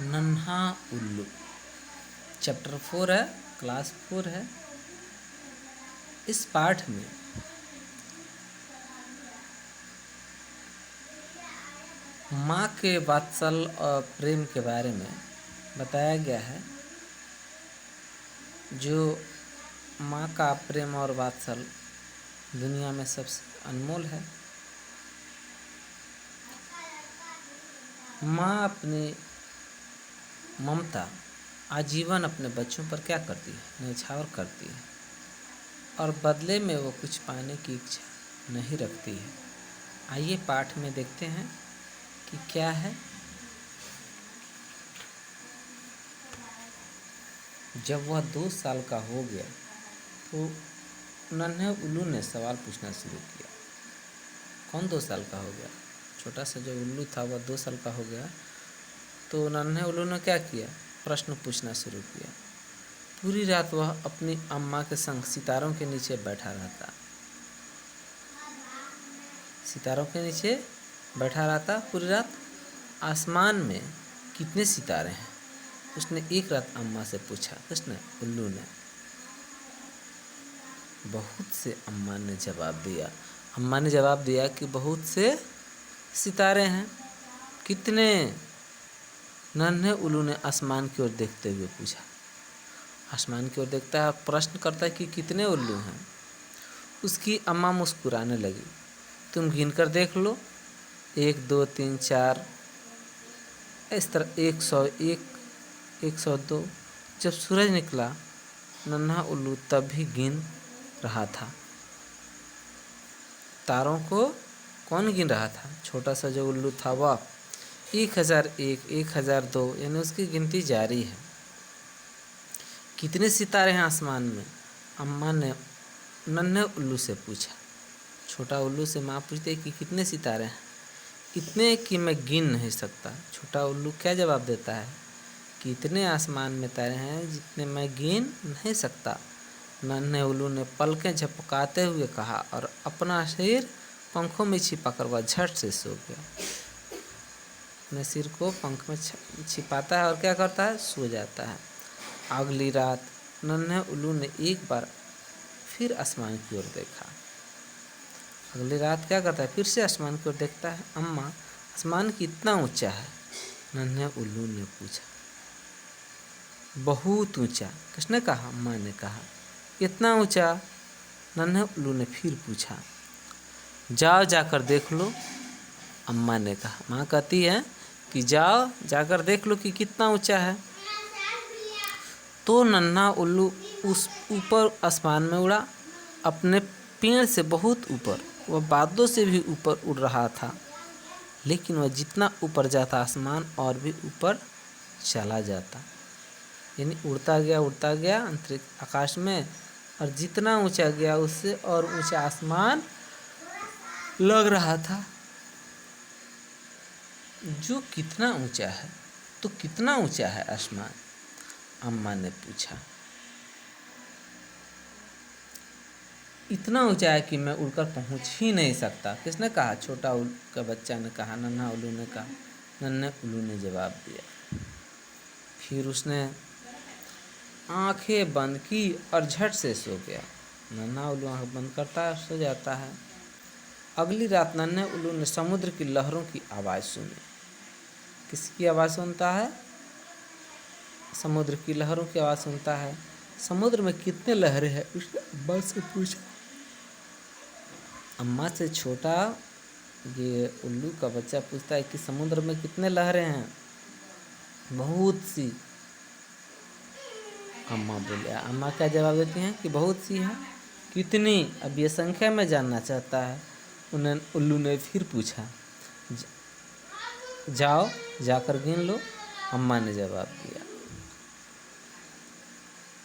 नन्हा उल्लू। चैप्टर 4 है, क्लास 4 है। इस पाठ में माँ के वात्सल और प्रेम के बारे में बताया गया है। जो माँ का प्रेम और वात्सल दुनिया में सबसे अनमोल है। माँ अपनी ममता आजीवन अपने बच्चों पर क्या करती है, न्यौछावर करती है और बदले में वो कुछ पाने की इच्छा नहीं रखती है। आइए पाठ में देखते हैं कि क्या है। जब वह 2 साल का हो गया तो नन्हे उल्लू ने सवाल पूछना शुरू किया। कौन 2 साल का हो गया? छोटा सा जो उल्लू था वह 2 साल का हो गया। तो नन्हे उल्लू ने क्या किया? प्रश्न पूछना शुरू किया। पूरी रात वह अपनी अम्मा के संग सितारों के नीचे बैठा रहता। सितारों के नीचे बैठा रहता पूरी रात। आसमान में कितने सितारे हैं? उसने एक रात अम्मा से पूछा। उसने उल्लू ने बहुत से अम्मा ने जवाब दिया। अम्मा ने जवाब दिया कि बहुत से सितारे हैं। कितने? नन्हे उल्लू ने आसमान की ओर देखते हुए पूछा। आसमान की ओर देखता है, प्रश्न करता है कि कितने उल्लू हैं। उसकी अम्मा मुस्कुराने लगी। तुम गिन कर देख लो, 1 2 3 4, इस तरह 101, 102। जब सूरज निकला, नन्हा उल्लू तब भी गिन रहा था। तारों को कौन गिन रहा था? छोटा सा जो उल्लू था वह 1001, 1002, यानी उसकी गिनती जारी है। कितने सितारे हैं आसमान में? अम्मा ने नन्हे उल्लू से पूछा। छोटा उल्लू से माँ पूछती है कि कितने सितारे हैं? इतने कि मैं गिन नहीं सकता। छोटा उल्लू क्या जवाब देता है कि इतने आसमान में तारे हैं जितने मैं गिन नहीं सकता। नन्हे उल्लू ने पलकें झपकाते हुए कहा और अपना सिर पंखों में छिपाकर वह झट से सो गया। अपने सिर को पंख में छिपाता है और क्या करता है? सो जाता है। अगली रात नन्हे उल्लू ने एक बार फिर आसमान की ओर देखा। अगली रात क्या करता है? फिर से आसमान की ओर देखता है। अम्मा, आसमान कितना ऊंचा है? नन्हे उल्लू ने पूछा। बहुत ऊंचा। किसने कहा? अम्मा ने कहा। कितना ऊंचा? नन्हे उल्लू ने फिर पूछा। जाओ जाकर देख लो, अम्मा ने कहा। माँ कहती है कि जाओ जाकर देख लो कि कितना ऊंचा है। तो नन्हा उल्लू उस ऊपर आसमान में उड़ा, अपने पेड़ से बहुत ऊपर। वह बादलों से भी ऊपर उड़ रहा था, लेकिन वह जितना ऊपर जाता आसमान और भी ऊपर चला जाता। यानी उड़ता गया अंतरिक्ष आकाश में, और जितना ऊंचा गया उससे और ऊंचा आसमान लग रहा था। जो कितना ऊंचा है, तो कितना ऊंचा है आसमान? अम्मा ने पूछा। इतना ऊंचा है कि मैं उड़कर पहुंच ही नहीं सकता। किसने कहा? छोटा उल्लू का बच्चा ने कहा, नन्हा उल्लू ने कहा। नन्हे उल्लू ने जवाब दिया। फिर उसने आंखें बंद की और झट से सो गया। नन्हा उल्लू आंख बंद करता है, सो जाता है। अगली रात नन्हे उल्लू ने समुद्र की लहरों की आवाज़ सुनी। किसकी आवाज़ सुनता है? समुद्र की लहरों की आवाज़ सुनता है। समुद्र में कितने लहरें हैं? उसने अम्मा से पूछा। अम्मा से छोटा ये उल्लू का बच्चा पूछता है कि समुद्र में कितने लहरें हैं? बहुत सी। अम्मा बोले। अम्मा क्या जवाब देती हैं कि बहुत सी है। कितनी? अब ये संख्या में जानना चाहता है। उन्हें उल्लू ने फिर पूछा। जाओ जाकर गिन लो, अम्मा ने जवाब दिया।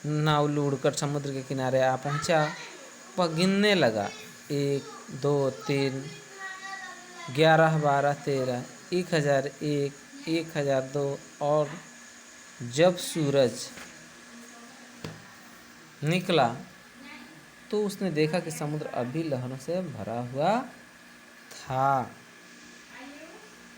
ना उल्लू उड़कर समुद्र के किनारे आ पहुंचा। वह गिनने लगा। 1 2 3, 11 12 13, 1001, 1002। और जब सूरज निकला तो उसने देखा कि समुद्र अभी लहरों से भरा हुआ था।